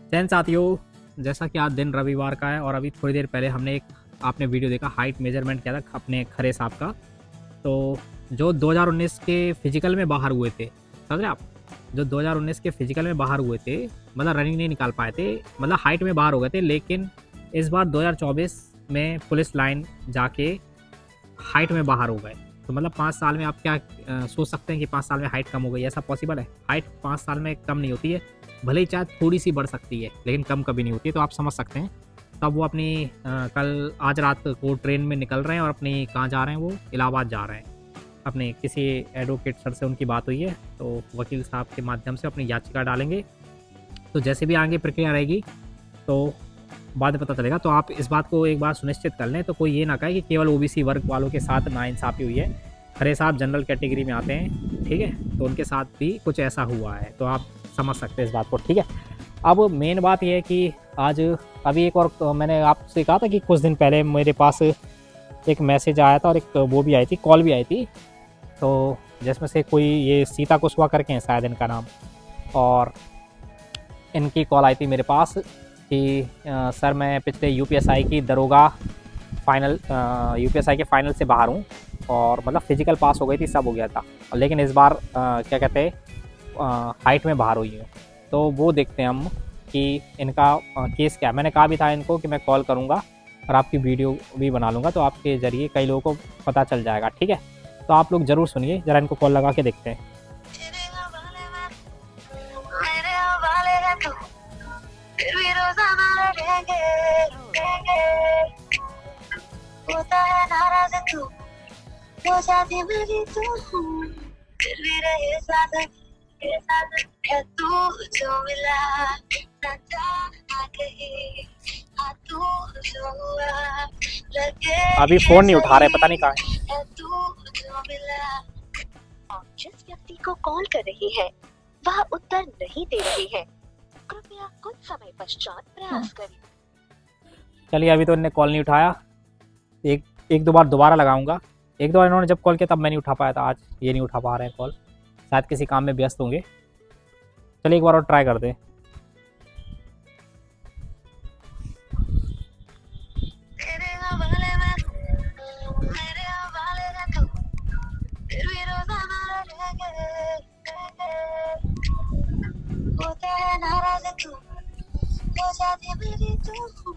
चैन साथियों, जैसा कि आज दिन रविवार का है और अभी थोड़ी देर पहले हमने एक आपने वीडियो देखा, हाइट मेजरमेंट किया था अपने खरे साहब का। तो जो 2019 के फिजिकल में बाहर हुए थे, समझ रहे आप, जो 2019 के फिजिकल में बाहर हुए थे, मतलब रनिंग नहीं निकाल पाए थे, मतलब हाइट में बाहर हो गए थे, लेकिन इस बार 2024 में पुलिस लाइन जाके हाइट में बाहर हो गए। तो मतलब 5 साल में आप क्या सोच सकते हैं कि 5 साल में हाइट कम हो गई? ऐसा पॉसिबल है? हाइट 5 साल में कम नहीं होती है, भले ही चाहे थोड़ी सी बढ़ सकती है, लेकिन कम कभी नहीं होती है। तो आप समझ सकते हैं। तब वो अपनी कल आज रात को ट्रेन में निकल रहे हैं और अपनी कहाँ जा रहे हैं? वो इलाहाबाद जा रहे हैं। अपने किसी एडवोकेट सर से उनकी बात हुई है, तो वकील साहब के माध्यम से अपनी याचिका डालेंगे। तो जैसे भी आगे प्रक्रिया रहेगी तो बाद में पता चलेगा। तो आप इस बात को एक बार सुनिश्चित कर लें, तो कोई ये ना कहे कि केवल ओबीसी वर्ग वालों के साथ नाइंसाफ़ी हुई है। खरे साहब जनरल कैटेगरी में आते हैं, ठीक है, तो उनके साथ भी कुछ ऐसा हुआ है। तो आप समझ सकते हैं इस बात को, ठीक है। अब मेन बात यह है कि आज अभी एक और मैंने आपसे कहा था कि कुछ दिन पहले मेरे पास एक मैसेज आया था और एक वो भी आई थी, कॉल भी आई थी। तो जिसमें से कोई ये सीता कुशवाहा करके हैं शायद इनका नाम, और इनकी कॉल आई थी मेरे पास कि सर मैं पिछले यूपीएसआई की दरोगा फाइनल यूपीएसआई के फाइनल से बाहर हूँ, और मतलब फिजिकल पास हो गई थी, सब हो गया था, लेकिन इस बार क्या कहते हैं हाइट में बाहर हुई है। तो वो देखते हैं हम कि इनका केस क्या है। मैंने कहा भी था इनको कि मैं कॉल करूँगा और आपकी वीडियो भी बना लूँगा, तो आपके ज़रिए कई लोगों को पता चल जाएगा, ठीक है। तो आप लोग ज़रूर सुनिए, ज़रा इनको कॉल लगा के देखते हैं। होता है नाराज तू, हो जाती मेरी तू, फिर भी रहे साथ है तू जो मिला ना चाहा कहीं, हाँ तू जो हुआ लगे। अभी फ़ोन नहीं उठा रहे, पता नहीं कहाँ है। तू जो मिला। आप जिस व्यक्ति को कॉल कर रही है वह उत्तर नहीं दे रही है, कृपया कुछ समय पश्चात प्रयास करें। चलिए, अभी तो इन्होंने कॉल नहीं उठाया, एक दो बार दोबारा लगाऊंगा। एक दो बार इन्होंने जब कॉल किया तब मैं नहीं उठा पाया था, आज ये नहीं उठा पा रहे हैं कॉल, शायद किसी काम में व्यस्त होंगे। चलिए एक बार और ट्राई कर दें। होता है नाराज तू, हो जाती मेरी तू,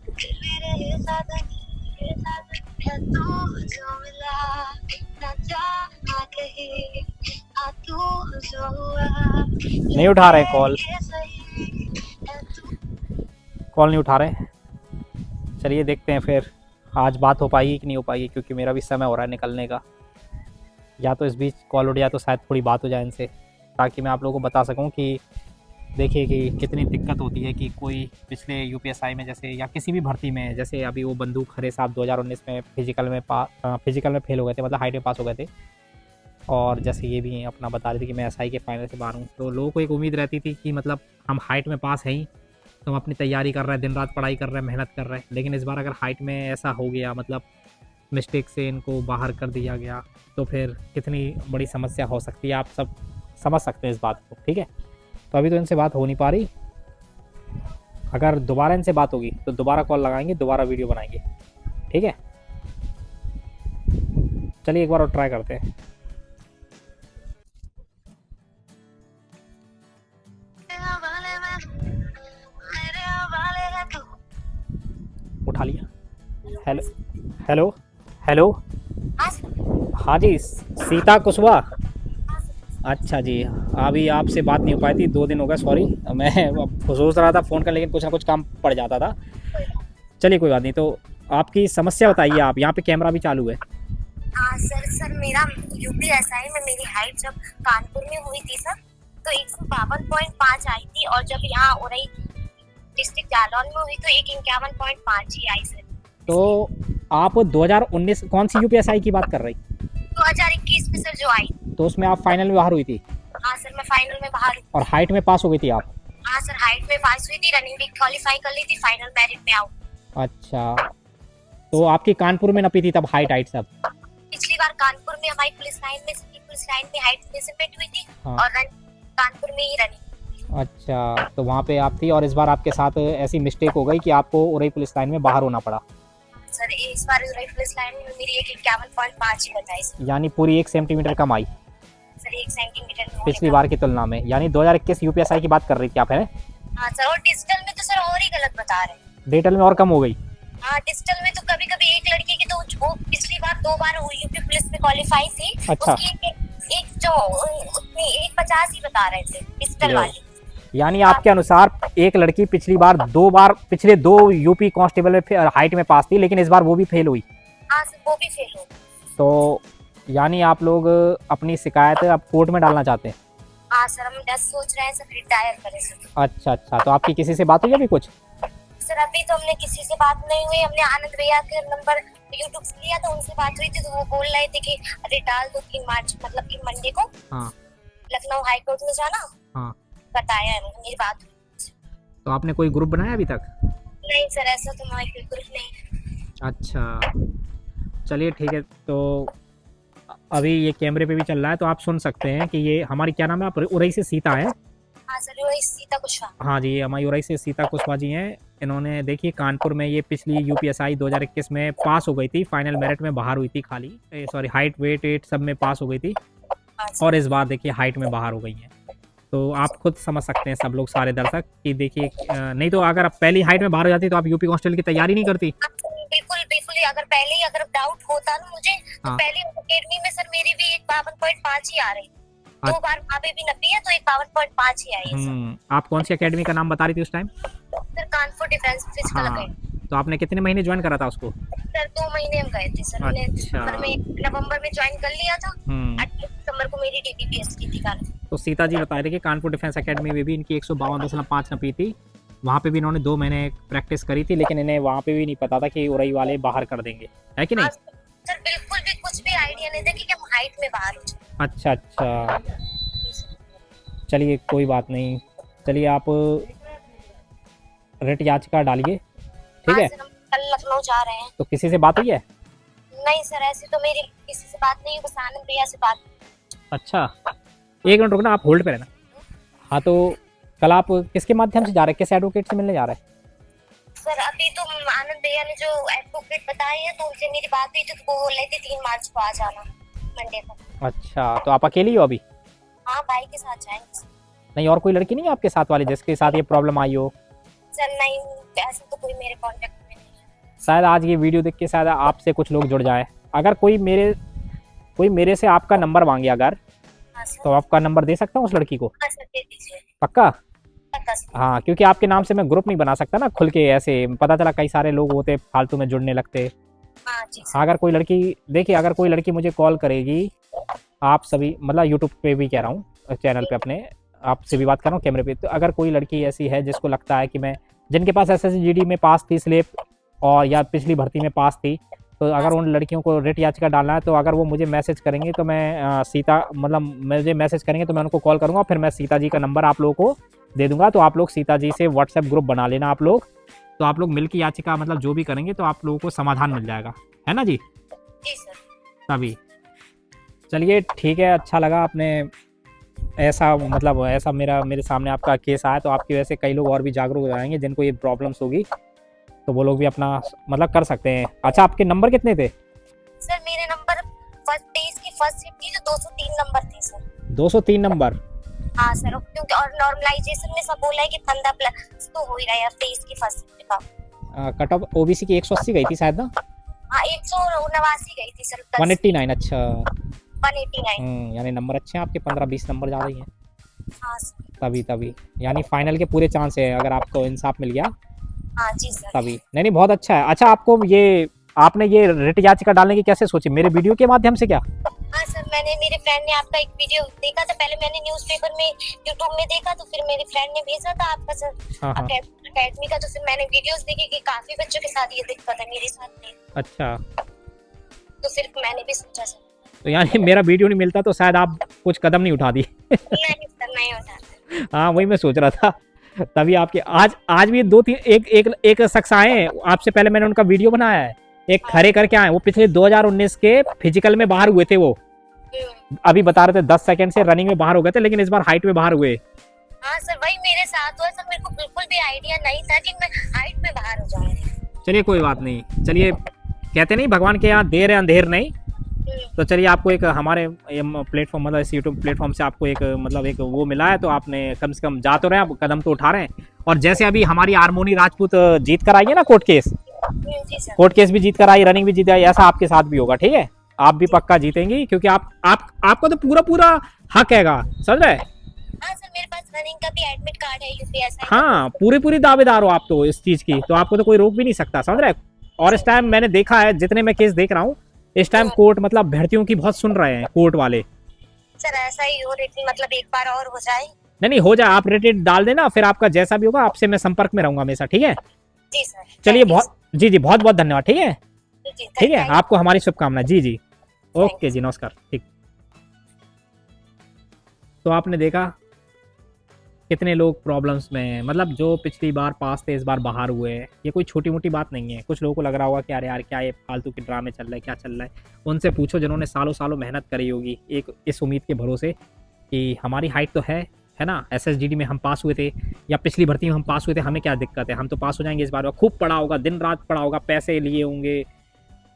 फिर भी रहे साथ है तू जो मिला ना चाहा कहीं, हाँ तू जो हुआ। नहीं उठा रहे कॉल नहीं उठा रहे। चलिए देखते हैं फिर आज बात हो पाएगी कि नहीं हो पाएगी, क्योंकि मेरा भी समय हो रहा है निकलने का। या तो इस बीच कॉल उठ जाए तो शायद थोड़ी बात हो जाए इनसे, ताकि मैं आप लोगों को बता सकूं कि देखिए कि कितनी दिक्कत होती है कि कोई पिछले यूपीएसआई में जैसे या किसी भी भर्ती में, जैसे अभी वो बंदूक खरे साहब 2019 में फिजिकल में फेल हो गए थे, मतलब हाइट में पास हो गए थे। और जैसे ये भी अपना बता रहे थे कि मैं एसआई के फाइनल से बाहर हूँ, तो लोगों को एक उम्मीद रहती थी कि मतलब हम हाइट में पास हैं ही, तो हम अपनी तैयारी कर रहे हैं, दिन रात पढ़ाई कर रहे हैं, मेहनत कर रहे हैं। लेकिन इस बार अगर हाइट में ऐसा हो गया, मतलब मिस्टेक से इनको बाहर कर दिया गया, तो फिर कितनी बड़ी समस्या हो सकती है, आप सब समझ सकते हैं इस बात को, ठीक है। तो अभी तो इनसे बात हो नहीं पा रही, अगर दोबारा इनसे बात होगी तो दोबारा कॉल लगाएंगे, दोबारा वीडियो बनाएंगे, ठीक है। चलिए एक बार और ट्राई करते हैं। उठा लिया। हेलो हेलो हेलो, हाँ जी, सीता कुशवाहा। अच्छा जी, अभी आपसे बात नहीं हो पाई थी, 2 दिन हो गए, सॉरी। मैं सोच रहा था फ़ोन कर, लेकिन कुछ ना कुछ काम पड़ जाता था। चलिए कोई बात नहीं। तो आपकी समस्या बताइए आप, यहाँ पे कैमरा भी चालू है। हाँ सर मेरा यूपीएसआई में मेरी हाइट जब कानपुर में हुई थी सर, तो 152.5 आई थी, और जब यहाँ उरई डिस्ट्रिक्ट जालौन में हुई तो 51.5 ही आई सर। तो आप 2019 कौन सी यूपीएसआई की बात कर रही? 2021 में सर जो आई। तो उसमें आप फाइनल में बाहर हुई थी? हाँ सर, मैं फाइनल में बाहर हुई। और हाइट में पास हो गई थी आप? हाँ सर, हाइट में पास हुई थी, रनिंग भी क्वालिफाई कर ली थी, फाइनल मेरिट में आऊँ। अच्छा, तो आपकी कानपुर में नपी थी तब हाइट सब? पिछली बार कानपुर में हमारी पुलिस लाइन में हाइट मेजरमेंट हुई थी। हाँ। और कानपुर में ही रनिंग। अच्छा, तो वहाँ पे आप थी और इस बार आपके साथ ऐसी मिस्टेक हो गई कि आपको उरई पुलिस लाइन में बाहर होना पड़ा। सर इस बार उरई पुलिस लाइन में मेरी एक 51.5 ही बताई सर। यानी पूरी 1 सेंटीमीटर कम आई सर 1 सेंटीमीटर में पिछली बार की तुलना में। यानी 2021 यूपीएसआई की बात कर रही थी आप, है? हाँ सर, और डिजिटल में तो सर और ही गलत बता रहे हैं। डिजिटल में और कम हो गई। हाँ डिजिटल में तो कभी कभी एक लड़की की तो वो पिछली बार 2 बार यूपी पुलिस में क्वालिफाई थी। अच्छा। उसकी एक जो उसमें 1.50 ही बता रहे थे डिजिटल लो। वाली। यानी आपके अनुसार एक लड़की पिछली बार 2 बार पिछले 2 यूपी कांस्टेबल में हाइट में पास थी, लेकिन इस बार वो भी फेल हुई। हाँ सर वो भी फेल हो। तो यानी आप लोग अपनी शिकायत अब कोर्ट में डालना चाहते हैं? हाँ सर हम 10 सोच रहे हैं सर रिटायर करें सर। अच्छा अच्छा, तो आपकी किसी से बात हुई अभी कुछ? सर अभी तो हमने किसी से बात नहीं हुई। हमने आनंद भैया के नंबर यूट्यूब से लिया तो उनसे बात हुई थी, तो वो बोल रहे थे कि अरे डाल दो 3 मार्च मतलब कि मंडे को हाँ लखनऊ हाई कोर्ट में जाना। हाँ। बताया है मेरी बात हुई। तो आपने कोई ग्रुप बनाया अभी तक? नहीं सर ऐसा तो हमारे बिल्कुल नहीं। अच्छा, चलिए ठीक है। तो अभी ये कैमरे पे भी चल रहा है तो आप सुन सकते हैं कि ये हमारी, क्या नाम है, आप उरई से सीता है? हाँ सर वही सीता कुशवाहा। हाँ जी, ये हमारी उरई से सीता कुशवाहा जी हैं। इन्होंने देखिए कानपुर में ये पिछली यूपीएसआई 2021 में पास हो गई थी, फाइनल मेरिट में बाहर हुई थी, खाली सॉरी हाइट वेट सब में पास हो गई थी, हाँ सर। और इस बार देखिए हाइट में बाहर हो गई हैं। तो आप खुद समझ सकते हैं सब लोग, सारे दर्शक, कि देखिए नहीं तो अगर आप पहली हाइट में बाहर हो जाती तो आप यूपी कांस्टेबल की तैयारी नहीं करती। बिल्कुल बिल्कुल, अगर पहले ही अगर डाउट होता ना मुझे तो हाँ। पहले अकेडमी में सर मेरी भी 52.5 ही आ रही। 2 अच्छा। बार वहाँ पे भी 90 है तो 52.5 ही आई है सर। आप कौन सी एकेडमी का नाम बता रही थी उस time? Sir Kanpur defence physical हाँ, अकेडमी। तो आपने कितने महीने ज्वाइन करा था उसको? सर 2 महीने हम गए थे सर। मैंने दिसंबर में नवंबर में ज्वाइन कर लिया था। 28 दिसंबर को मेरी डीपीपीएस की थी कानपुर। तो सीता जी बता रहे थे कि कानपुर डिफेंस एकेडमी में भी इनकी 152.5 नपी थी। वहाँ पे भी इन्होंने 2 महीने प्रैक्टिस करी थी, लेकिन इन्हें वहाँ पे भी नहीं पता था कि उरई वाले बाहर कर देंगे, है कि नहीं? सर बिल्कुल भी कुछ भी आइडिया नहीं था कि हम हाइट में बाहर हो जाए। अच्छा अच्छा, चलिए कोई बात नहीं। चलिए आप रिट याचिका डालिए, ठीक है? सर हम कल लखनऊ जा रहे हैं। तो किसी से बात हुई है? नहीं सर ऐसे तो मेरी किसी से बात नहीं है, बस आनंद भैया से बात। अच्छा, 1 मिनट रुकना, आप होल्ड पे रहना। हाँ, तो कल आप किसके माध्यम से जा रहे हैं, किस एडवोकेट से मिलने जा रहे हैं? सर अभी तो आनंद भैया ने जो एडवोकेट बताए हैं तो उनसे मेरी बात हुई थी, तो वो बोल रहे थे 3 मार्च को आ जाना मंडे को। अच्छा, तो आप अकेली हो अभी? हाँ भाई के साथ जाएंगे। नहीं, और कोई लड़की नहीं है आपके साथ वाली जिसके साथ ये प्रॉब्लम आई हो? सर नहीं ऐसे तो कोई मेरे कांटेक्ट में नहीं है। शायद आज ये वीडियो देख के शायद आपसे कुछ लोग जुड़ जाए। अगर कोई मेरे से आपका नंबर मांगे अगर, हाँ सर। तो आपका नंबर दे सकता हूँ उस लड़की को? हाँ सर दे दीजिए। पक्का? पक्का सर। हाँ, क्योंकि आपके नाम से मैं ग्रुप नहीं बना सकता ना खुल के, ऐसे पता चला कई सारे लोग होते फालतू में जुड़ने लगते। हाँ जी सर। अगर कोई लड़की, देखिए अगर कोई लड़की मुझे कॉल करेगी, आप सभी मतलब यूट्यूब पे भी कह रहा हूँ, चैनल पे अपने आपसे भी बात कर रहा हूँ कैमरे पे, तो अगर कोई लड़की ऐसी है जिसको लगता है कि मैं, जिनके पास SSGD में पास थी स्लिप और या पिछली भर्ती में पास थी, तो अगर उन लड़कियों को रिट याचिका डालना है तो अगर वो मुझे मैसेज करेंगे तो मैं सीता मतलब मुझे मैसेज करेंगे तो मैं उनको कॉल करूँगा, फिर मैं सीता जी का नंबर आप लोगों को दे दूंगा। तो आप लोग सीता जी से व्हाट्सएप ग्रुप बना लेना आप लोग, तो आप लोग मिलकर याचिका मतलब जो भी करेंगे तो आप लोगों को समाधान मिल जाएगा, है ना जी? जी सर। तभी चलिए ठीक है, अच्छा लगा आपने ऐसा मतलब ऐसा मेरे सामने आपका केस आया, तो आपकी वजह से कई लोग और भी जागरूक हो जाएंगे जिनको ये प्रॉब्लम्स होगी, तो वो लोग भी अपना मतलब कर सकते हैं। अच्छा, आपके नंबर कितने थे? सर मेरे नंबर फर्स्ट पेज की फर्स्ट शिफ्ट की जो 203 नंबर थी सर। 203 नंबर? हाँ सर, क्योंकि और नॉर्मलाइजेशन में सब बोला है कि 15 प्लस तो हो ही रहा है तेईस की फर्स्ट शिफ्ट का। कट ऑफ ओबीसी की 180 गई थी शायद ना? हाँ 189 गई थी सर। 189? अच्छा 189। यानी नंबर अच्छे हैं आपके, 15-20 नंबर ज़्यादा ही हैं। हाँ सर। तभी यानी फाइनल के पूरे चांस है अगर आपको इंसाफ मिल गया। हाँ जी सर। तभी नहीं बहुत अच्छा है। अच्छा, आपने ये रिट याचिका डालने की कैसे सोची, मेरे वीडियो के माध्यम से क्या? हाँ सर, मैंने मेरे फ्रेंड ने आपका एक वीडियो देखा था, पहले मैंने न्यूज़पेपर में यूट्यूब में देखा, तो फिर मेरे फ्रेंड ने भेजा था आपका सर अकेडमी का, तो फिर मैंने वीडियोस देखे कि काफी बच्चों के साथ ये दिक्कत है, मेरे साथ नहीं। अच्छा, तो फिर मैंने भी सोचा सर। तो यानी मेरा वीडियो नहीं मिलता तो शायद आप कुछ कदम नहीं उठा दी। नहीं सर नहीं उठाता। हाँ, वही मैं सोच रहा था। तभी आपके आज भी 2-3 एक शख्स आए हैं, आपसे पहले मैंने उनका वीडियो बनाया है, एक खरे करके आए, वो पिछले 2019 के फिजिकल में बाहर हुए थे, वो अभी बता रहे थे 10 सेकंड से रनिंग में बाहर हो गए थे, लेकिन इस बार हाइट में बाहर हुए। हाँ सर वही मेरे साथ हुआ सर, मेरे को बिल्कुल भी आइडिया नहीं था कि मैं हाइट में बाहर हो जाऊंगी। चलिए कोई बात नहीं, चलिए कहते नहीं भगवान के यहाँ देर है अंधेर नहीं। तो चलिए आपको एक हमारे प्लेटफॉर्म मतलब इस यूट्यूब प्लेटफॉर्म से आपको एक मतलब एक वो मिला है, तो आपने कम से कम जा तो रहे हैं, आप कदम तो उठा रहे हैं। और जैसे अभी हमारी हारमोनी राजपूत जीत कर आई है ना कोर्ट केस, जी सर। कोर्ट केस भी जीत कर आई, रनिंग भी जीत आई, ऐसा आपके साथ भी होगा, ठीक है? आप भी पक्का जीतेंगी, क्योंकि आपका तो पूरा हक हैगा, समझ रहे? हाँ सर, मेरे पास रनिंग का भी एडमिट कार्ड है यूपीएसआई। हाँ, पूरी दावेदार हो आप तो इस चीज की, तो आपको तो कोई रोक भी नहीं सकता, समझ रहे? और इस टाइम मैंने देखा है, जितने मैं केस देख रहा हूँ इस टाइम कोर्ट मतलब भर्तियों की बहुत सुन रहे हैं कोर्ट वाले। सर ऐसा ही हो रही, मतलब एक बार और हो जाए। नहीं हो जाए, आप रेटेड डाल देना, फिर आपका जैसा भी होगा आपसे मैं संपर्क में रहूंगा हमेशा, ठीक है? जी सर। चलिए बहुत जी बहुत धन्यवाद, ठीक है? ठीक है, थैंक आपको हमारी शुभकामनाएं। जी ओके जी, नमस्कार, ठीक। तो आपने देखा कितने लोग प्रॉब्लम्स में हैं, मतलब जो पिछली बार पास थे इस बार बाहर हुए हैं। ये कोई छोटी मोटी बात नहीं है। कुछ लोगों को लग रहा होगा कि अरे यार क्या ये फालतू के ड्रामे चल रहे हैं, क्या चल रहा है। उनसे पूछो जिन्होंने सालों मेहनत करी होगी एक इस उम्मीद के भरोसे कि हमारी हाइट तो है ना, SSGD में हम पास हुए थे या पिछली भर्ती में हम पास हुए थे, हमें क्या दिक्कत है, हम तो पास हो जाएंगे इस बार। खूब पढ़ा होगा, दिन रात पढ़ा होगा, पैसे लिए होंगे,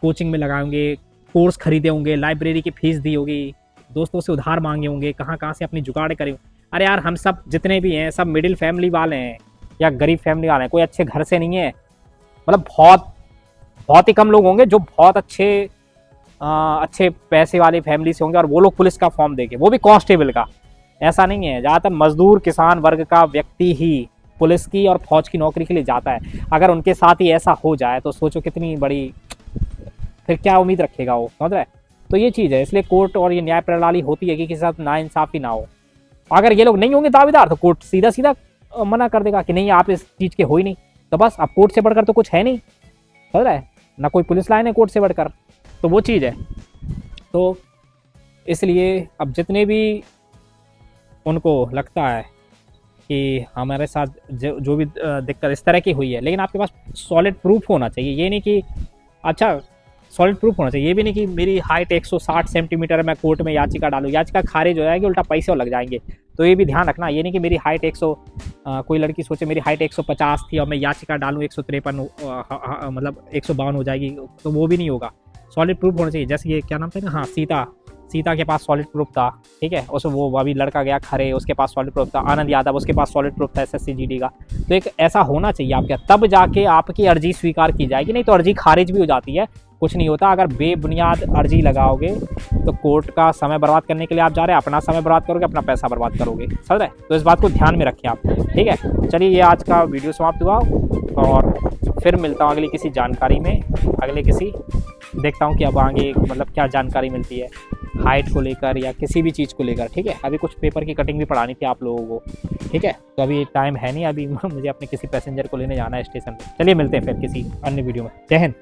कोचिंग में लगाए होंगे, कोर्स खरीदे होंगे, लाइब्रेरी की फीस दी होगी, दोस्तों से उधार मांगे होंगे, कहाँ से अपनी जुगाड़ करे। अरे यार हम सब जितने भी हैं सब मिडिल फैमिली वाले हैं या गरीब फैमिली वाले हैं, कोई अच्छे घर से नहीं है। मतलब बहुत ही कम लोग होंगे जो बहुत अच्छे पैसे वाली फैमिली से होंगे और वो लोग पुलिस का फॉर्म देंगे, वो भी कांस्टेबल का। ऐसा नहीं है, ज़्यादातर मजदूर किसान वर्ग का व्यक्ति ही पुलिस की और फौज की नौकरी के लिए जाता है। अगर उनके साथ ही ऐसा हो जाए तो सोचो कितनी बड़ी, फिर क्या उम्मीद रखेगा वो, समझ रहे? तो ये चीज़ है, इसलिए कोर्ट और ये न्याय प्रणाली होती है कि किसी साथ नाइंसाफी ना हो। अगर ये लोग नहीं होंगे दावेदार तो कोर्ट सीधा मना कर देगा कि नहीं आप इस चीज़ के हो ही नहीं, तो बस अब कोर्ट से बढ़कर तो कुछ है नहीं, समझ रहा है ना, कोई पुलिस लाइन है कोर्ट से बढ़कर, तो वो चीज़ है। तो इसलिए अब जितने भी उनको लगता है कि हमारे साथ जो भी दिक्कत इस तरह की हुई है, लेकिन आपके पास सॉलिड प्रूफ होना चाहिए। ये नहीं कि अच्छा सॉलिड प्रूफ होना चाहिए, ये भी नहीं कि मेरी हाइट 160 सेंटीमीटर है मैं कोर्ट में याचिका डालूँ, याचिका खारिज हो जाएगी, उल्टा पैसे और लग जाएंगे। तो ये भी ध्यान रखना, ये नहीं कि मेरी हाइट 100 कोई लड़की सोचे मेरी हाइट 150 थी और मैं याचिका डालूँ 153 मतलब 152 हो जाएगी, तो वो भी नहीं होगा। सॉलिड प्रूफ होना चाहिए। जैसे ये क्या नाम था ना, हाँ सीता के पास सॉलिड प्रूफ था, ठीक है, उस वो अभी लड़का गया खरे, उसके पास सॉलिड प्रूफ था। आनंद यादव उसके पास सॉलिड प्रूफ था SSCGD का। तो एक ऐसा होना चाहिए आपके, तब जाके आपकी अर्जी स्वीकार की जाएगी, नहीं तो अर्जी खारिज भी हो जाती है, कुछ नहीं होता। अगर बेबुनियाद अर्जी लगाओगे तो कोर्ट का समय बर्बाद करने के लिए आप जा रहे हैं, अपना समय बर्बाद करोगे, अपना पैसा बर्बाद करोगे, समझ रहे? तो इस बात को ध्यान में रखें आप, ठीक है? चलिए ये आज का वीडियो समाप्त हुआ और फिर मिलता हूँ अगली किसी जानकारी में, अगले किसी देखता हूँ कि अब आगे मतलब क्या जानकारी मिलती है हाइट को लेकर या किसी भी चीज़ को लेकर, ठीक है? अभी कुछ पेपर की कटिंग भी पढ़ानी थी आप लोगों को, ठीक है? तो अभी टाइम है नहीं, अभी मुझे अपने किसी पैसेंजर को लेने जाना है स्टेशन पे। चलिए मिलते हैं फिर किसी अन्य वीडियो में। जय हिंद।